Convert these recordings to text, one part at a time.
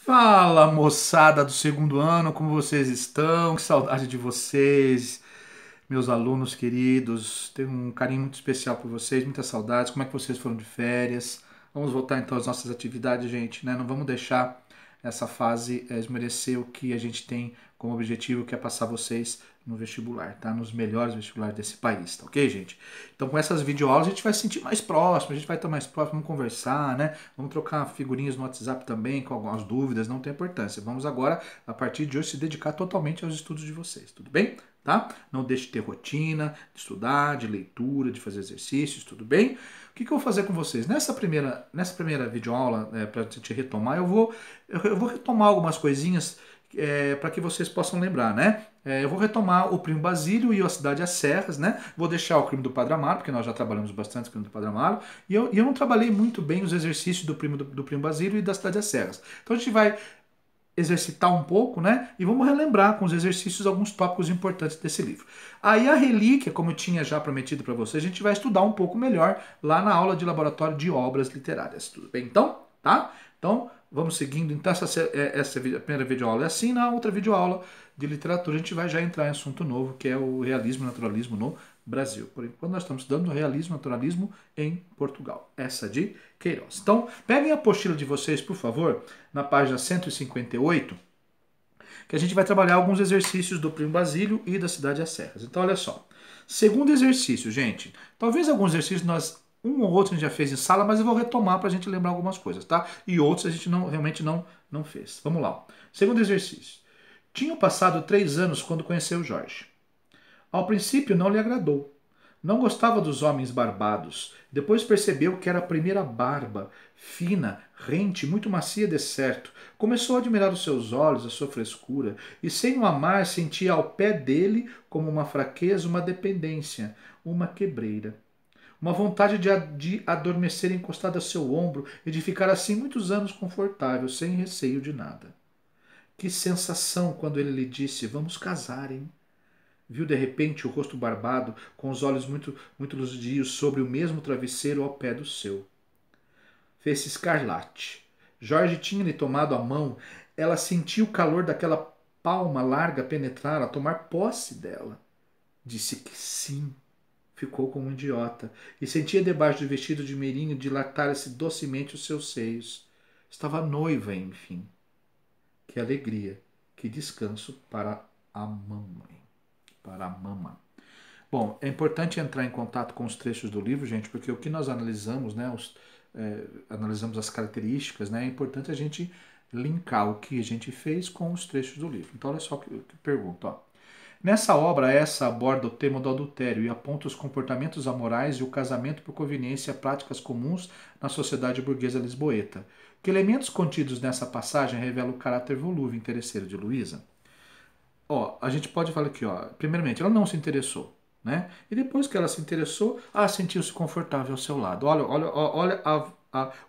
Fala, moçada do segundo ano, como vocês estão? Que saudade de vocês, meus alunos queridos. Tenho um carinho muito especial por vocês, muitas saudades. Como é que vocês foram de férias? Vamos voltar então às nossas atividades, gente, né? Não vamos deixar essa fase esmerecer o que a gente tem como objetivo, que é passar vocês no vestibular, tá? Nos melhores vestibulares desse país, tá ok, gente? Então, com essas videoaulas, a gente vai se sentir mais próximo, a gente vai estar mais próximo, vamos conversar, né? Vamos trocar figurinhas no WhatsApp também, com algumas dúvidas, não tem importância. Vamos agora, a partir de hoje, se dedicar totalmente aos estudos de vocês, tudo bem? Tá? Não deixe de ter rotina, de estudar, de leitura, de fazer exercícios, tudo bem? O que eu vou fazer com vocês? Nessa primeira videoaula, para a gente retomar, eu vou retomar algumas coisinhas para que vocês possam lembrar, né? Eu vou retomar o Primo Basílio e a Cidade às Serras, né? Vou deixar o crime do Padre Amaro, porque nós já trabalhamos bastante o crime do Padre Amaro, e eu não trabalhei muito bem os exercícios do Primo Basílio e da Cidade às Serras. Então a gente vai exercitar um pouco, né? E vamos relembrar com os exercícios alguns tópicos importantes desse livro. Aí a relíquia, como eu tinha já prometido para você, a gente vai estudar um pouco melhor lá na aula de laboratório de obras literárias. Tudo bem então? Tá? Então, vamos seguindo. Então, essa primeira videoaula é assim. Na outra videoaula de literatura, a gente vai já entrar em assunto novo, que é o realismo e naturalismo no Brasil. Por enquanto, nós estamos estudando realismo e naturalismo em Portugal. Essa de Queiroz. Então, peguem a apostila de vocês, por favor, na página 158, que a gente vai trabalhar alguns exercícios do Primo Basílio e da Cidade às Serras. Então, olha só. Segundo exercício, gente. Talvez alguns exercícios um ou outro a gente já fez em sala, mas eu vou retomar para a gente lembrar algumas coisas, tá? E outros a gente realmente não fez. Vamos lá. Segundo exercício. Tinham passado 3 anos quando conheceu Jorge. Ao princípio não lhe agradou. Não gostava dos homens barbados. Depois percebeu que era a primeira barba, fina, rente, muito macia de certo. Começou a admirar os seus olhos, a sua frescura, e sem o amar sentia ao pé dele, como uma fraqueza, uma dependência, uma quebreira. Uma vontade de adormecer encostado a seu ombro e de ficar assim muitos anos confortável, sem receio de nada. Que sensação quando ele lhe disse: Vamos casar, hein? Viu de repente o rosto barbado, com os olhos muito luzidios sobre o mesmo travesseiro ao pé do seu. Fez-se escarlate. Jorge tinha-lhe tomado a mão. Ela sentiu o calor daquela palma larga penetrar, a tomar posse dela. Disse que sim. Ficou como um idiota e sentia debaixo do vestido de merinho dilatar-se docemente os seus seios. Estava noiva, enfim. Que alegria, que descanso para a mamãe. Para a mama. Bom, é importante entrar em contato com os trechos do livro, gente, porque o que nós analisamos, né, analisamos as características, né, é importante a gente linkar o que a gente fez com os trechos do livro. Então, olha só o que pergunta. Ó. Nessa obra, essa aborda o tema do adultério e aponta os comportamentos amorais e o casamento por conveniência práticas comuns na sociedade burguesa lisboeta. Que elementos contidos nessa passagem revelam o caráter volúvel e interesseiro de Luísa? Ó, a gente pode falar aqui, ó. Primeiramente, ela não se interessou, né? E depois que ela se interessou, sentiu-se confortável ao seu lado. Olha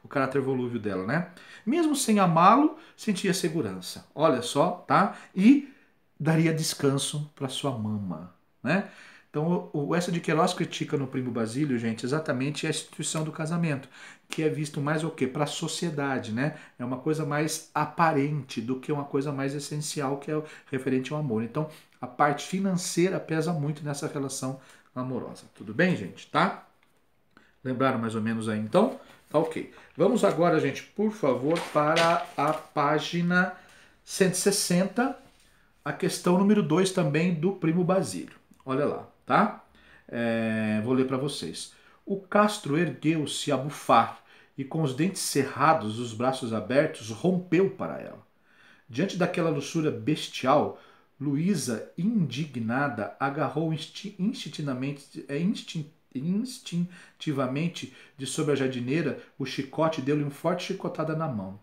o caráter volúvel dela, né? Mesmo sem amá-lo, sentia segurança. Olha só, tá? E daria descanso para sua mama, né? Então, o Essa de Queiroz critica no Primo Basílio, gente, exatamente a instituição do casamento, que é visto mais o quê? Para a sociedade, né? É uma coisa mais aparente do que uma coisa mais essencial, que é referente ao amor. Então, a parte financeira pesa muito nessa relação amorosa. Tudo bem, gente? Tá? Lembraram mais ou menos aí, então? Tá ok. Vamos agora, gente, por favor, para a página 160, a questão número 2 também do Primo Basílio. Olha lá, tá? Vou ler para vocês. O Castro ergueu-se a bufar e, com os dentes cerrados, os braços abertos, rompeu para ela. Diante daquela luxúria bestial, Luísa, indignada, agarrou instintivamente de sob a jardineira o chicote e deu-lhe uma forte chicotada na mão.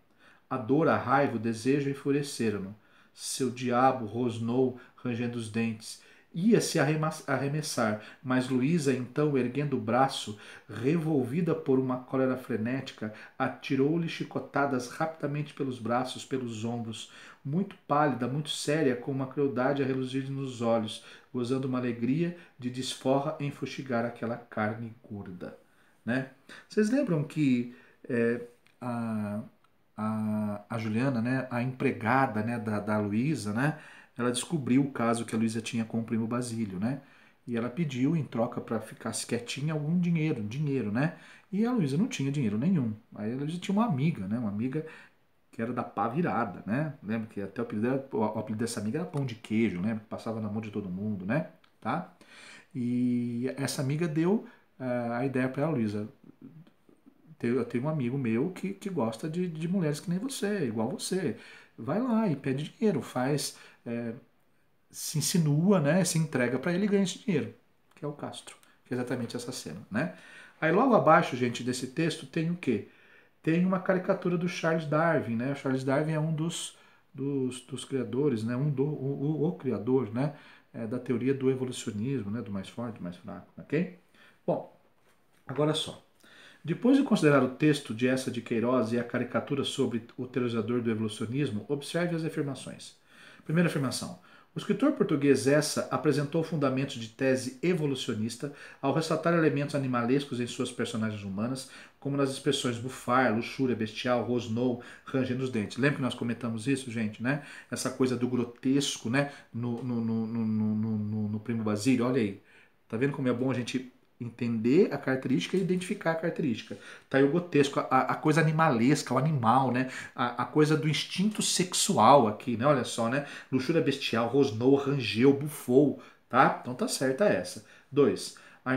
A dor, a raiva, o desejo enfureceram-no. Seu diabo rosnou, rangendo os dentes. Ia-se arremessar, mas Luísa, então, erguendo o braço, revolvida por uma cólera frenética, atirou-lhe chicotadas rapidamente pelos braços, pelos ombros, muito pálida, muito séria, com uma crueldade a reluzir nos olhos, gozando uma alegria de desforra em fustigar aquela carne gorda. Né? Vocês lembram que a, a Juliana, né, a empregada, né, da Luísa, né, ela descobriu o caso que a Luísa tinha com o primo Basílio, né? E ela pediu em troca para ficasse quietinha algum dinheiro, né? E a Luísa não tinha dinheiro nenhum. Aí a Luísa tinha uma amiga, né? Uma amiga que era da pá virada, né? Lembra que até o apelido dessa amiga era pão de queijo, né? Passava na mão de todo mundo, né? Tá? E essa amiga deu a ideia para a Luísa. Eu tenho um amigo meu que gosta de mulheres que nem você, igual você. Vai lá e pede dinheiro, faz, se insinua, né? Se entrega para ele e ganha esse dinheiro, que é o Castro, que é exatamente essa cena, né? Aí logo abaixo, gente, desse texto tem o quê? Tem uma caricatura do Charles Darwin, né? O Charles Darwin é um dos criadores, né? O criador, né? Da teoria do evolucionismo, né? Do mais forte, do mais fraco, ok? Bom, agora só. Depois de considerar o texto de Essa de Queiroz e a caricatura sobre o teorizador do evolucionismo, observe as afirmações. Primeira afirmação. O escritor português Essa apresentou fundamentos de tese evolucionista ao ressaltar elementos animalescos em suas personagens humanas, como nas expressões bufar, luxúria bestial, rosnou, ranger os dentes. Lembra que nós comentamos isso, gente, né? Essa coisa do grotesco, né? No Primo Basílio, olha aí. Tá vendo como é bom a gente entender a característica e identificar a característica. Tá aí o grotesco, a coisa animalesca, o animal, né? A coisa do instinto sexual aqui, né? Olha só, né? Luxúria bestial, rosnou, rangeu, bufou, tá? Então tá certa essa. 2. A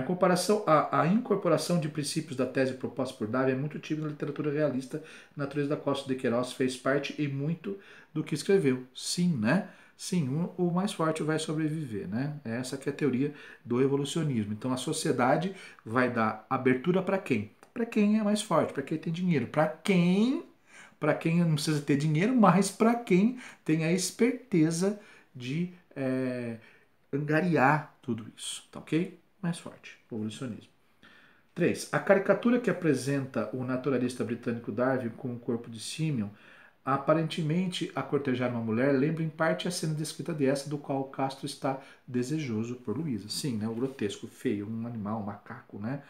incorporação de princípios da tese proposta por Darwin é muito típica na literatura realista. Natureza da Costa de Queiroz fez parte e muito do que escreveu. Sim, né? Sim, o mais forte vai sobreviver, né? Essa que é a teoria do evolucionismo. Então a sociedade vai dar abertura para quem? Para quem é mais forte, para quem tem dinheiro, para quem não precisa ter dinheiro, mas para quem tem a esperteza de angariar tudo isso, tá ok? Mais forte, evolucionismo. 3. A caricatura que apresenta o naturalista britânico Darwin com o corpo de Simeon aparentemente a cortejar uma mulher lembra em parte a cena descrita dessa do qual Castro está desejoso por Luísa. Sim, né, o grotesco, feio, um animal, um macaco, né,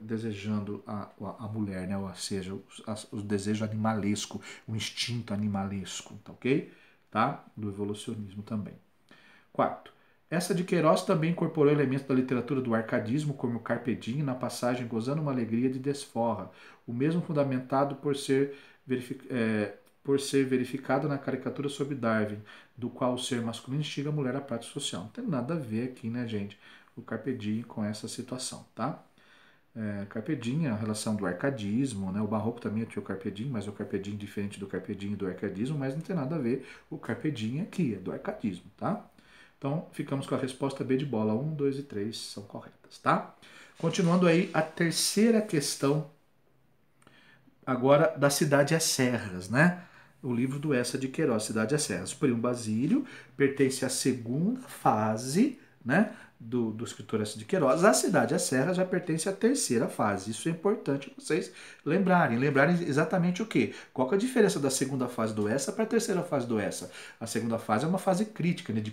desejando a mulher, né, ou seja, o desejo animalesco, o instinto animalesco, tá ok? Tá? Do evolucionismo também. Quarto, essa de Queiroz também incorporou elementos da literatura do arcadismo, como o Carpe Diem, na passagem Gozando uma Alegria de Desforra, o mesmo fundamentado por ser verificado na caricatura sobre Darwin, do qual o ser masculino instiga a mulher à prática social. Não tem nada a ver aqui, né, gente, o Carpe Diem com essa situação, tá? Carpe Diem, a relação do arcadismo, né? O barroco também tinha o Carpe Diem, mas o Carpe Diem diferente do Carpe Diem e do arcadismo, mas não tem nada a ver o Carpe Diem aqui, é do arcadismo, tá? Então, ficamos com a resposta B de bola. 1, 2 e 3 são corretas, tá? Continuando aí, a terceira questão agora da Cidade às Serras, né? O livro do Essa de Queiroz, Cidade às Serras. O Primo Basílio pertence à segunda fase, né? Do escritor Essa de Queiroz. A Cidade às Serras já pertence à terceira fase. Isso é importante vocês lembrarem. Lembrarem exatamente o quê? Qual que é a diferença da segunda fase do Essa para a terceira fase do Essa? A segunda fase é uma fase crítica, né? De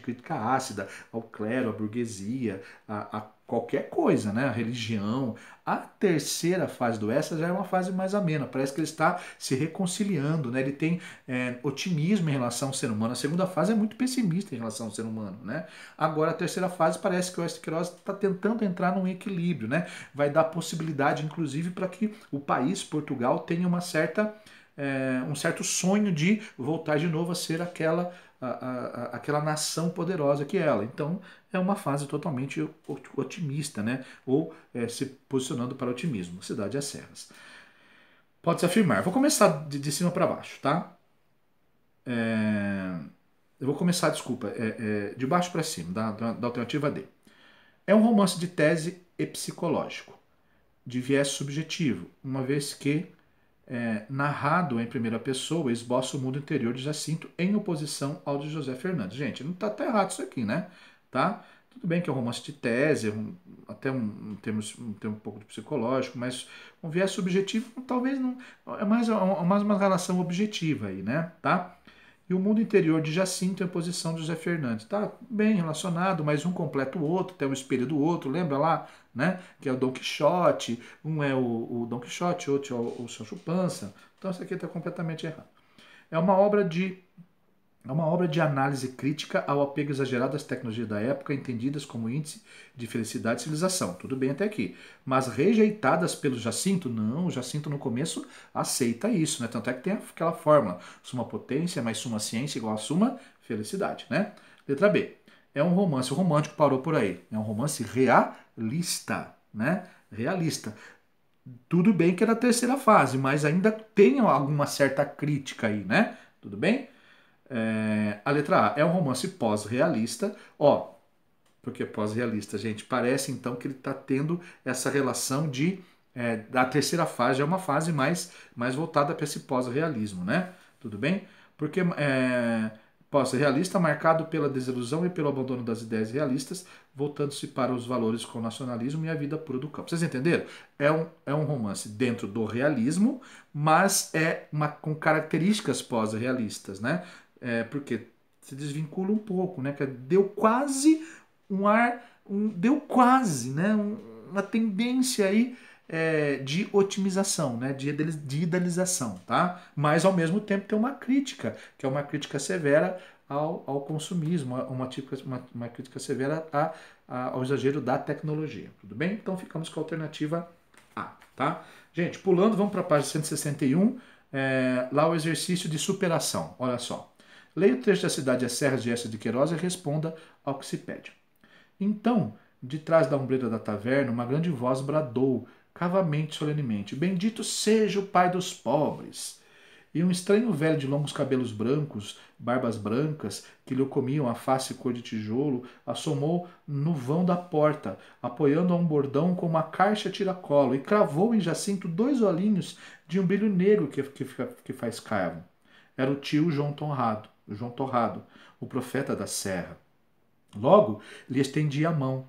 crítica ácida ao clero, à burguesia, a qualquer coisa, né? A religião. A terceira fase do Essa já é uma fase mais amena. Parece que ele está se reconciliando, né? Ele tem otimismo em relação ao ser humano. A segunda fase é muito pessimista em relação ao ser humano, né? Agora a terceira fase parece que o Oeste Queiroz está tentando entrar num equilíbrio, né? Vai dar possibilidade, inclusive, para que o país, Portugal, tenha um certo sonho de voltar de novo a ser aquela nação poderosa que é ela. Então é uma fase totalmente otimista, né? Ou se posicionando para o otimismo. Cidade às Serras. Pode-se afirmar. Vou começar de cima para baixo, tá? Eu vou começar, desculpa, de baixo para cima, da alternativa D. É um romance de tese e psicológico, de viés subjetivo, uma vez que, narrado em primeira pessoa, esboça o mundo interior de Jacinto em oposição ao de José Fernandes. Gente, não está até errado isso aqui, né? Tá? Tudo bem que é um romance de tese, até um termo um pouco de psicológico, mas um viés subjetivo talvez não. É mais uma relação objetiva aí, né? Tá? E o mundo interior de Jacinto em posição de José Fernandes. Tá bem relacionado, mas um completa o outro, tem o espelho do outro, lembra lá? Né? Que é o Dom Quixote, um é o Dom Quixote, outro é o Sancho Panza. Então isso aqui está completamente errado. É uma obra de análise crítica ao apego exagerado às tecnologias da época, entendidas como índice de felicidade e civilização. Tudo bem até aqui. Mas rejeitadas pelo Jacinto? Não, o Jacinto no começo aceita isso, né? Tanto é que tem aquela fórmula: suma potência mais suma ciência igual a suma felicidade, né? Letra B. É um romance, o romântico parou por aí. É um romance realista, né? Realista. Tudo bem que é da terceira fase, mas ainda tem alguma certa crítica aí, né? Tudo bem? A letra A é um romance pós-realista. Ó, porque pós-realista, gente, parece então que ele está tendo essa relação de a terceira fase é uma fase mais voltada para esse pós-realismo, né? Tudo bem? Porque pós-realista marcado pela desilusão e pelo abandono das ideias realistas, voltando-se para os valores com o nacionalismo e a vida pura do campo. Vocês entenderam? É um romance dentro do realismo, mas com características pós-realistas, né? Porque se desvincula um pouco, né? Que deu quase um ar, deu quase, né? Uma tendência aí de otimização, né? De idealização, tá? Mas ao mesmo tempo tem uma crítica, que é uma crítica severa ao consumismo, uma crítica severa ao exagero da tecnologia. Tudo bem? Então ficamos com a alternativa A, tá? Gente, pulando, vamos para a página 161, lá o exercício de superação. Olha só. Leia o trecho da Cidade e as Serras de Eça de Queiroz e responda ao que se pede. Então, de trás da ombreira da taverna, uma grande voz bradou, cavamente, solenemente: Bendito seja o pai dos pobres! E um estranho velho de longos cabelos brancos, barbas brancas, que lhe comiam a face cor de tijolo, assomou no vão da porta, apoiando a um bordão com uma caixa tiracolo, e cravou em Jacinto 2 olhinhos de um brilho negro que faz carvo. Era o tio João Torrado, o profeta da serra. Logo lhe estendi a mão,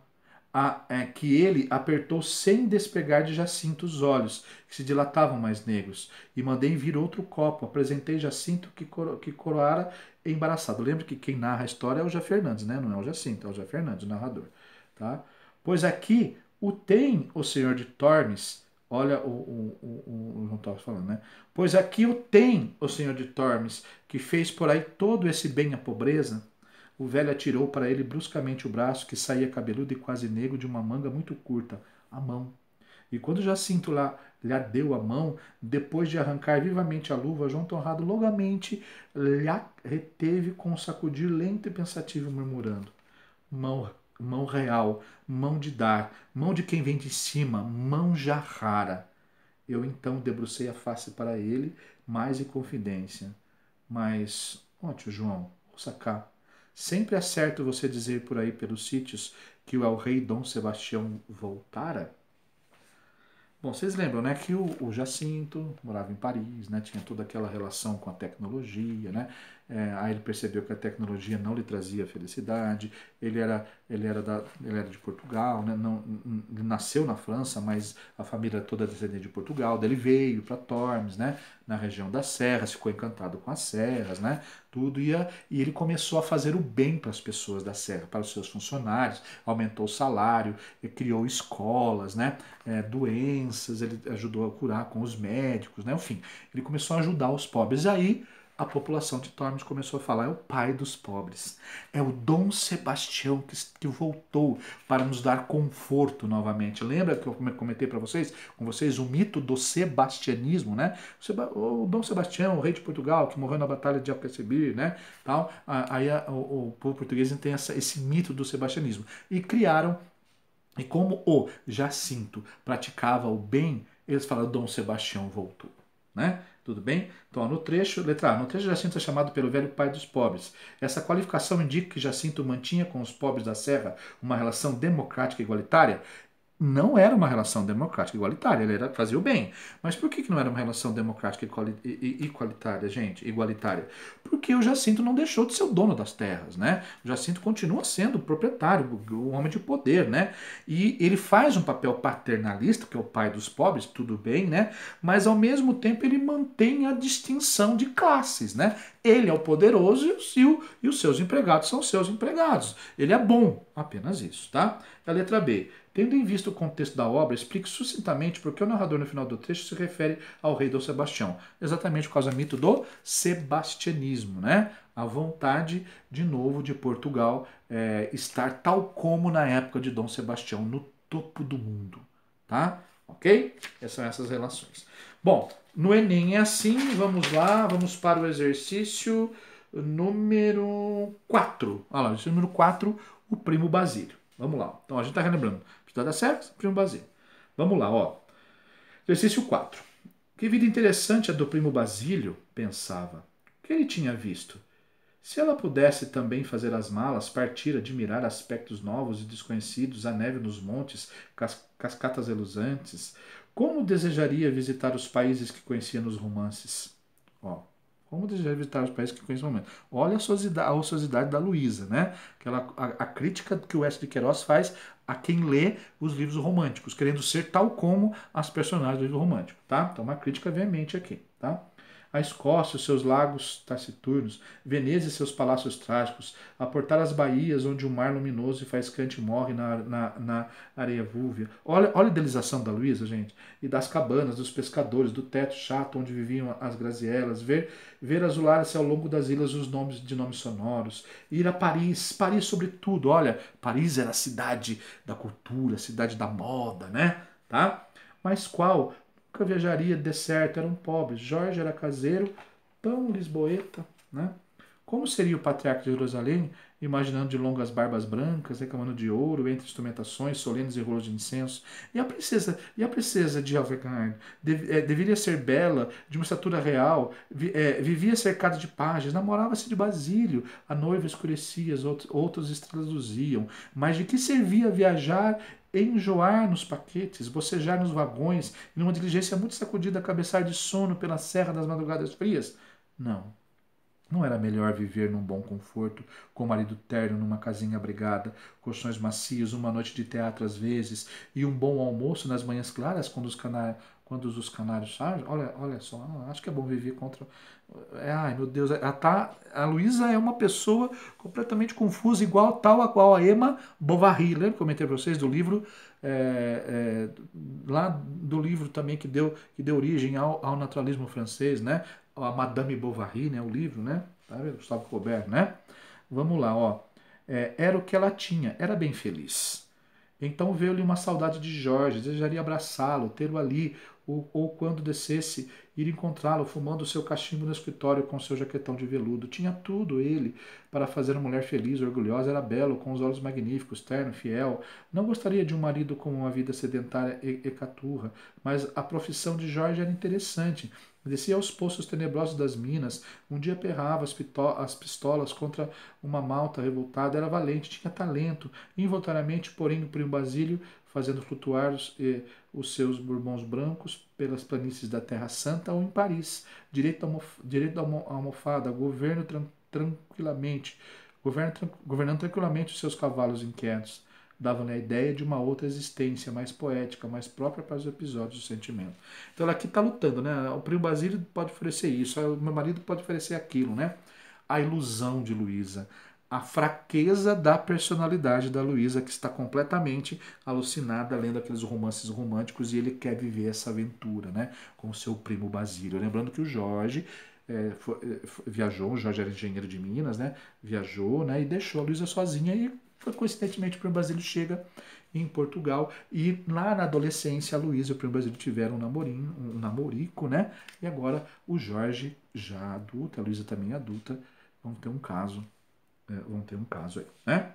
que ele apertou sem despegar de Jacinto os olhos, que se dilatavam mais negros, e mandei vir outro copo. Apresentei Jacinto, que coroara embaraçado. Lembra que quem narra a história é o José Fernandes, né? Não é o Jacinto, é o José Fernandes, o narrador. Tá? Pois aqui o senhor de Tormes. Olha o João Torres falando, né? Pois aqui o senhor de Tormes, que fez por aí todo esse bem à pobreza. O velho atirou para ele bruscamente o braço, que saía cabeludo e quase negro de uma manga muito curta, a mão. E quando Jacinto lhe deu a mão, depois de arrancar vivamente a luva, João Torrado longamente lhe reteve com um sacudir lento e pensativo, murmurando: mão real, mão de dar, mão de quem vem de cima, mão já rara. Eu então debrucei a face para ele, mais em confidência. Mas, tio João, ouça cá. Sempre é certo você dizer por aí pelos sítios que o el-rei Dom Sebastião voltara? Bom, vocês lembram, né, que o Jacinto morava em Paris, né, tinha toda aquela relação com a tecnologia, né, aí ele percebeu que a tecnologia não lhe trazia felicidade, ele era de Portugal, né, não, ele nasceu na França, mas a família toda descendente de Portugal, daí ele veio para Tormes, né, na região das serras, ficou encantado com as serras, né, tudo e ele começou a fazer o bem para as pessoas da serra, para os seus funcionários, aumentou o salário, criou escolas, né, doenças, ele ajudou a curar com os médicos, né, enfim, ele começou a ajudar os pobres. Aí a população de Tormes começou a falar: é o pai dos pobres, é o Dom Sebastião que voltou para nos dar conforto novamente. Lembra que eu comentei para vocês, o mito do sebastianismo, né? O Dom Sebastião, o rei de Portugal, que morreu na batalha de Alcácer, né? Tal. Aí o povo português tem esse mito do sebastianismo e criaram. E como o Jacinto praticava o bem, eles falaram: Dom Sebastião voltou, né? Tudo bem? Então, no trecho, letra A, no trecho Jacinto é chamado pelo velho pai dos pobres. Essa qualificação indica que Jacinto mantinha com os pobres da serra uma relação democrática e igualitária? Não era uma relação democrática e igualitária, ele fazia o bem. Mas por que não era uma relação democrática e igualitária, gente? Igualitária? Porque o Jacinto não deixou de ser o dono das terras, né? O Jacinto continua sendo o proprietário, o homem de poder, né? E ele faz um papel paternalista, que é o pai dos pobres, tudo bem, né? Mas ao mesmo tempo ele mantém a distinção de classes, né? Ele é o poderoso e os seus empregados são seus empregados. Ele é bom, apenas isso, tá? A letra B. Tendo em vista o contexto da obra, explique sucintamente por que o narrador no final do texto se refere ao rei Dom Sebastião. Exatamente por causa do mito do sebastianismo, né? A vontade, de novo, de Portugal estar tal como na época de Dom Sebastião, no topo do mundo, tá? Ok? Essas são essas relações. Bom, no Enem é assim, vamos lá, vamos para o exercício número 4. Olha lá, o exercício número 4, o primo Basílio. Vamos lá. Então a gente está relembrando. Precisa dar certo? Primo Basílio. Vamos lá, ó. Exercício 4. Que vida interessante a do primo Basílio, pensava. O que ele tinha visto? Se ela pudesse também fazer as malas, partir, admirar aspectos novos e desconhecidos, a neve nos montes, cascatas reluzantes, como desejaria visitar os países que conhecia nos romances? Ó, como desejaria visitar os países que conhecia nos romances? Olha a ociosidade da Luísa, né? A crítica que o Wesley de Queiroz faz a quem lê os livros românticos, querendo ser tal como as personagens do livro romântico, tá? Então, uma crítica veemente aqui, tá? A Escócia, os seus lagos taciturnos, Veneza e seus palácios trágicos, aportar as baías onde o mar luminoso e faiscante morre na areia vúvia. Olha a idealização da Luísa, gente. E das cabanas, dos pescadores, do teto chato onde viviam as grazielas, ver azular-se ao longo das ilhas os nomes de nomes sonoros, ir a Paris, Paris sobretudo. Olha, Paris era a cidade da cultura, a cidade da moda, né? Tá? Mas qual? Nunca viajaria de certo, eram pobres. Jorge era caseiro, pão lisboeta, né? Como seria o patriarca de Jerusalém, imaginando de longas barbas brancas, reclamando de ouro, entre instrumentações, solenes e rolos de incenso? E a princesa de Alvegard? Deveria ser bela, de uma estatura real, vivia cercada de pajes, namorava-se de Basílio, a noiva escurecia, outras estrelas luziam. Mas de que servia viajar, enjoar nos paquetes, bocejar nos vagões, e numa diligência muito sacudida, cabeçar de sono pela serra das madrugadas frias? Não. Não era melhor viver num bom conforto, com o marido terno numa casinha abrigada, colchões macios, uma noite de teatro às vezes, e um bom almoço nas manhãs claras, quando os canários saem? Olha só, acho que é bom viver contra. Ai, meu Deus, a Luísa é uma pessoa completamente confusa, tal a qual a Emma Bovary. Lembra que eu comentei para vocês do livro, lá do livro também que deu origem ao naturalismo francês, né? A Madame Bovary, né? O livro, né? Tá vendo? Gustavo Colbert, né? Vamos lá, ó. Era o que ela tinha, era bem feliz. Então veio-lhe uma saudade de Jorge, desejaria abraçá-lo, tê-lo ali, ou quando descesse, ir encontrá-lo, fumando o seu cachimbo no escritório com seu jaquetão de veludo. Tinha tudo ele para fazer uma mulher feliz, orgulhosa, era belo, com os olhos magníficos, terno, fiel. Não gostaria de um marido com uma vida sedentária e caturra, mas a profissão de Jorge era interessante. Descia aos poços tenebrosos das minas, um dia perrava as pistolas contra uma malta revoltada, era valente, tinha talento, involuntariamente, porém, o primo Basílio, fazendo flutuar os seus bourbons brancos pelas planícies da Terra Santa ou em Paris, direito da almofada, governando tranquilamente os seus cavalos inquietos, davam-lhe a ideia de uma outra existência, mais poética, mais própria para os episódios do sentimento. Então ela aqui está lutando, né? O primo Basílio pode oferecer isso, o meu marido pode oferecer aquilo, né? A ilusão de Luísa, a fraqueza da personalidade da Luísa, que está completamente alucinada lendo aqueles romances românticos, e ele quer viver essa aventura, né? Com o seu primo Basílio. Lembrando que o Jorge viajou, o Jorge era engenheiro de Minas, né? Viajou, né? E deixou a Luísa sozinha, e coincidentemente o primo Basílio chega em Portugal, e lá na adolescência a Luísa e o primo Basílio tiveram um namorico, né? E agora o Jorge, já adulto, a Luísa também adulta, vão ter um caso aí, né?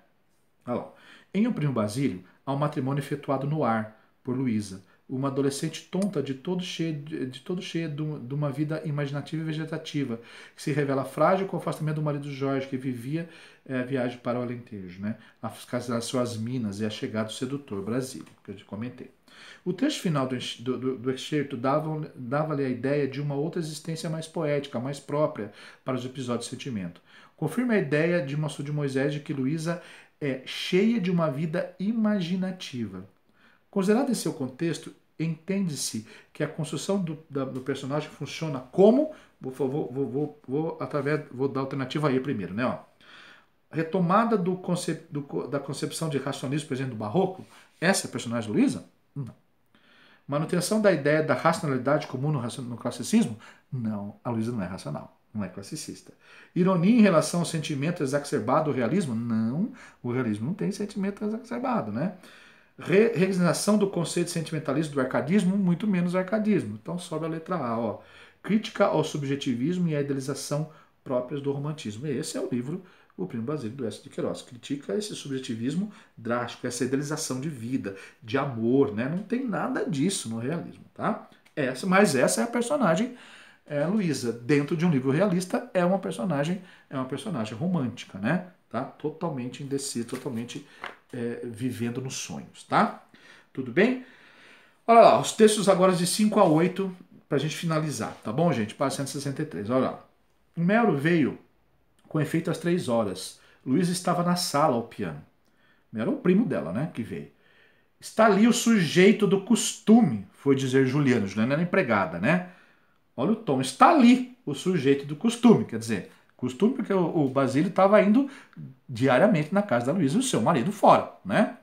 Olha lá. Em O Primo Basílio, há um matrimônio efetuado no ar por Luísa, uma adolescente tonta de todo cheia de uma vida imaginativa e vegetativa, que se revela frágil com o afastamento do marido Jorge, que vivia a viagem para o Alentejo, né? As suas minas, e a chegada do sedutor Brasílio, que eu te comentei. O trecho final do excerto dava-lhe a ideia de uma outra existência mais poética, mais própria para os episódios de sentimento. Confirma a ideia de Moisés de que Luísa é cheia de uma vida imaginativa. Considerado em seu contexto, Entende-se que a construção do personagem funciona como... Vou dar a alternativa aí primeiro, né? Ó. Retomada da concepção de racionalismo, por exemplo, do Barroco. Essa é a personagem Luísa? Não. Manutenção da ideia da racionalidade comum no classicismo? Não, a Luísa não é racional, não é classicista. Ironia em relação ao sentimento exacerbado do realismo? Não, o realismo não tem sentimento exacerbado, né? Resignação do conceito de sentimentalismo do arcadismo? Muito menos arcadismo. Então sobe a letra A, ó. Crítica ao subjetivismo e à idealização próprias do romantismo. Esse é o livro O Primo Basílio, do Enéas de Queiroz. Critica esse subjetivismo drástico, essa idealização de vida, de amor, né? Não tem nada disso no realismo, tá? Mas essa é a personagem Luísa. Dentro de um livro realista, é uma personagem romântica, né? Tá? Totalmente indecisa, totalmente vivendo nos sonhos, tá? Tudo bem? Olha lá, os textos agora de 5 a 8 pra gente finalizar, tá bom, gente? Para 163, olha lá. O Mero veio com efeito às 3 horas. Luísa estava na sala ao piano. Era o primo dela, né, que veio. Está ali o sujeito do costume, foi dizer Juliana. Juliana era empregada, né? Olha o tom. Está ali o sujeito do costume, quer dizer, costume porque o Basílio estava indo diariamente na casa da Luísa e o seu marido fora, né?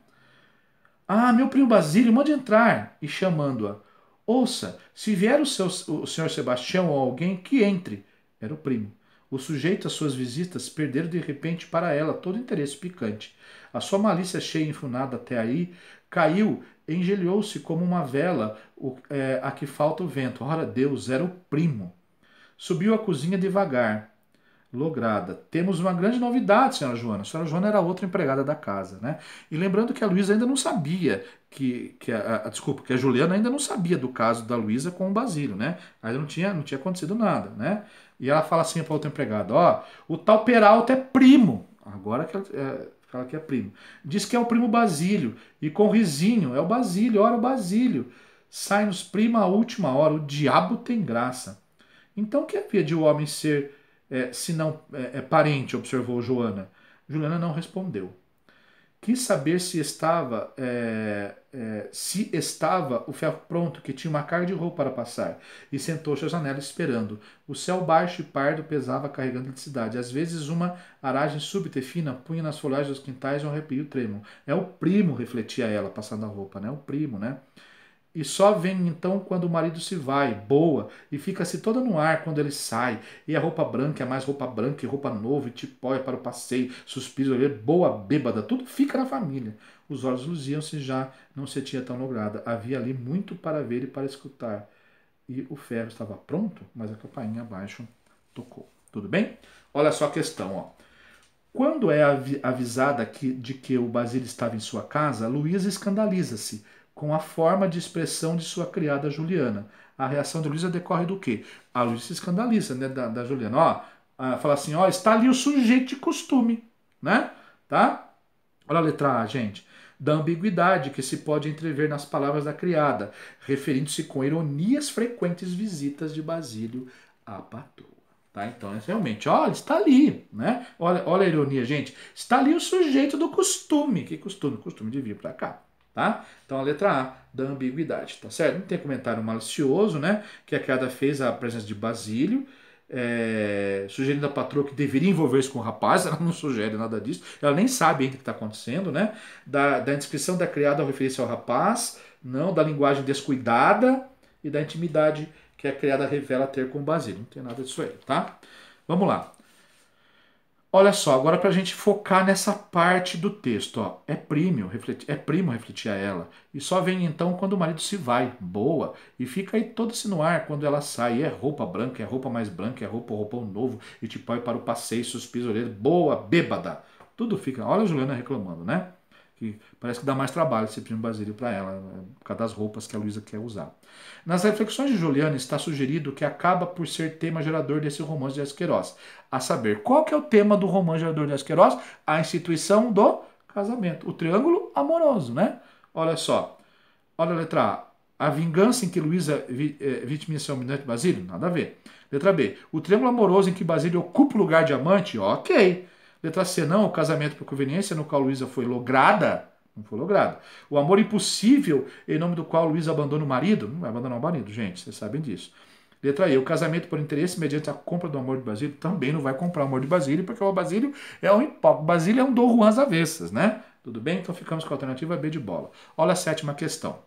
Ah, meu primo Basílio, mande entrar. E chamando-a. Ouça, se vier o senhor Sebastião ou alguém, que entre. Era o primo. O sujeito, às suas visitas, perderam de repente para ela todo interesse picante. A sua malícia cheia e enfunada até aí caiu, engelhou-se como uma vela a que falta o vento. Ora Deus, era o primo. Subiu à cozinha devagar. Lograda. Temos uma grande novidade, senhora Joana. A senhora Joana era outra empregada da casa, né? E lembrando que a Luísa ainda não sabia que a Juliana ainda não sabia do caso da Luísa com o Basílio, né? Ainda não tinha acontecido nada, né? E ela fala assim para outra empregada, ó, o tal Peralta é primo. Agora que ela fala que é primo. Diz que é o primo Basílio. E com risinho, é o Basílio, ora o Basílio. Sai-nos prima à última hora, o diabo tem graça. Então o que havia de o homem ser... se não parente, observou Joana. Juliana não respondeu. Quis saber se estava o ferro pronto, que tinha uma carga de roupa para passar, e sentou-se à janela esperando. O céu baixo e pardo pesava carregando eletricidade. Às vezes uma aragem súbita e fina punha nas folhagens dos quintais um arrepio trêmulo. É o primo, refletia ela, passando a roupa, né? O primo, né? E só vem então quando o marido se vai, boa, e fica-se toda no ar quando ele sai. E a roupa branca é mais roupa branca e roupa nova, e tipóia para o passeio, suspiro, boa bêbada, tudo fica na família. Os olhos luziam-se já, não se tinha tão lograda. Havia ali muito para ver e para escutar. E o ferro estava pronto, mas a campainha abaixo tocou. Tudo bem? Olha só a questão, ó. Quando é avisada de que o Basílio estava em sua casa, Luísa escandaliza-se com a forma de expressão de sua criada Juliana. A reação de Luísa decorre do quê? A Luísa se escandaliza, né, da Juliana. Ó, fala assim, ó, está ali o sujeito de costume, né? Tá? Olha a letra A, gente. Da ambiguidade que se pode entrever nas palavras da criada, referindo-se com ironias frequentes visitas de Basílio à patroa. Tá? Então, realmente, olha, está ali, né? Olha a ironia, gente. Está ali o sujeito do costume. Que costume? Costume de vir para cá. Tá? Então a letra A da ambiguidade, tá certo? Não tem comentário malicioso, né? Que a criada fez a presença de Basílio, sugerindo a patroa que deveria envolver-se com o rapaz. Ela não sugere nada disso, ela nem sabe ainda o que está acontecendo, né? Da indiscrição da criada ao referir-se ao rapaz, não, da linguagem descuidada e da intimidade que a criada revela ter com o Basílio. Não tem nada disso aí, tá? Vamos lá. Olha só, agora para a gente focar nessa parte do texto, ó, é primo, refletia ela, e só vem então quando o marido se vai, boa, e fica aí todo-se no ar quando ela sai, é roupa branca, é roupa mais branca, é roupão novo, e tipo vai para o passeio, suspiro, orelha, boa, bêbada, tudo fica, olha a Juliana reclamando, né? Que parece que dá mais trabalho esse primo Basílio para ela, por causa das roupas que a Luísa quer usar. Nas reflexões de Juliana está sugerido que acaba por ser tema gerador desse romance de Enéas Queiroz. A saber, qual que é o tema do romance gerador de Enéas Queiroz? A instituição do casamento, o triângulo amoroso, né? Olha só, olha a letra A. A vingança em que Luísa vitimiza seu almirante Basílio? Nada a ver. Letra B. O triângulo amoroso em que Basílio ocupa o lugar de amante? Ok. Letra C, não, o casamento por conveniência no qual Luísa foi lograda? Não foi logrado. O amor impossível, em nome do qual Luiz abandona o marido, não vai abandonar o marido, gente, vocês sabem disso. Letra E, o casamento por interesse mediante a compra do amor de Basílio também não vai comprar o amor de Basílio, porque o Basílio é um hipócrita. Basílio é um Dom Juan às avessas, né? Tudo bem? Então ficamos com a alternativa B de bola. Olha a sétima questão.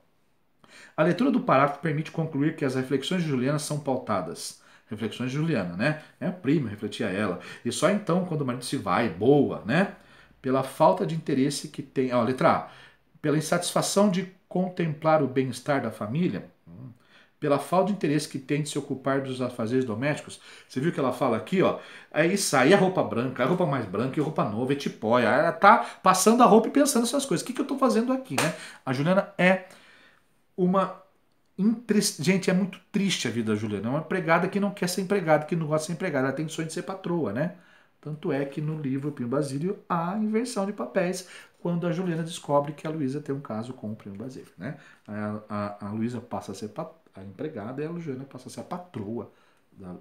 A leitura do parágrafo permite concluir que as reflexões de Juliana são pautadas. Reflexões de Juliana, né? É a prima, refletia ela. E só então, quando o marido se vai, boa, né? Pela falta de interesse que tem. Ó, letra A. Pela insatisfação de contemplar o bem-estar da família. Pela falta de interesse que tem de se ocupar dos afazeres domésticos. Você viu que ela fala aqui, ó. Aí sai a roupa branca, a roupa mais branca e a roupa nova, é tipóia. Ela tá passando a roupa e pensando nessas coisas. O que eu tô fazendo aqui, né? A Juliana é uma. Gente, é muito triste a vida da Juliana. É uma empregada que não quer ser empregada, que não gosta de ser empregada. Ela tem sonho de ser patroa, né? Tanto é que no livro Primo Basílio há inversão de papéis quando a Juliana descobre que a Luísa tem um caso com o Primo Basílio, né? A Luísa passa a ser a empregada e a Juliana passa a ser a patroa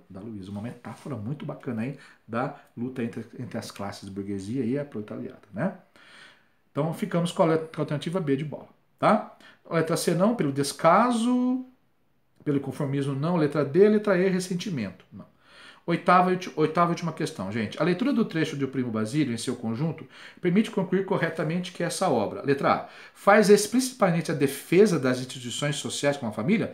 da Luísa. Uma metáfora muito bacana aí da luta entre as classes burguesia e a proletariada, né? Então ficamos com a alternativa B de bola, tá? A letra C não, pelo descaso, pelo conformismo não. Letra D, letra E, ressentimento, não. Oitava e última questão, gente. A leitura do trecho de O Primo Basílio em seu conjunto permite concluir corretamente que essa obra, letra A, faz explicitamente a defesa das instituições sociais com a família?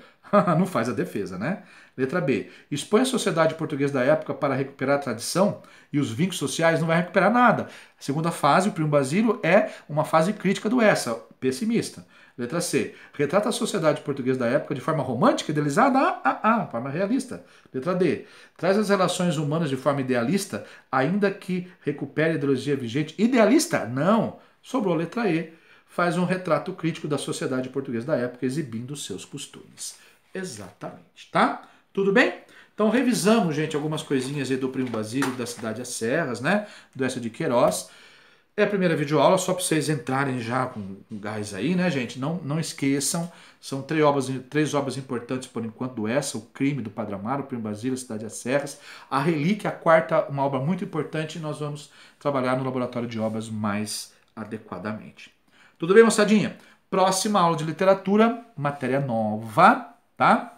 Não faz a defesa, né? Letra B, expõe a sociedade portuguesa da época para recuperar a tradição e os vínculos sociais, não vai recuperar nada. A segunda fase, O Primo Basílio, é uma fase crítica do essa, pessimista. Letra C. Retrata a sociedade portuguesa da época de forma romântica, idealizada? Forma realista. Letra D. Traz as relações humanas de forma idealista, ainda que recupere a ideologia vigente. Idealista? Não. Sobrou a letra E. Faz um retrato crítico da sociedade portuguesa da época, exibindo seus costumes. Exatamente, tá? Tudo bem? Então revisamos, gente, algumas coisinhas aí do Primo Basílio, da Cidade às Serras, né? Do Eça de Queiroz. É a primeira videoaula, só para vocês entrarem já com gás aí, né, gente? Não esqueçam, são três obras importantes por enquanto do Eça, O Crime do Padre Amaro, O Primo Basílio, A Cidade às Serras. A Relíquia, a quarta, uma obra muito importante, e nós vamos trabalhar no laboratório de obras mais adequadamente. Tudo bem, moçadinha? Próxima aula de literatura, matéria nova, tá?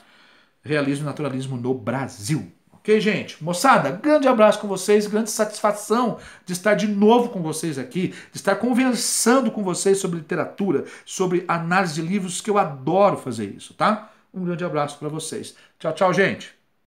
Realismo e naturalismo no Brasil. Ok, gente? Moçada, grande abraço com vocês, grande satisfação de estar de novo com vocês aqui, de estar conversando com vocês sobre literatura, sobre análise de livros, que eu adoro fazer isso, tá? Um grande abraço para vocês. Tchau, tchau, gente.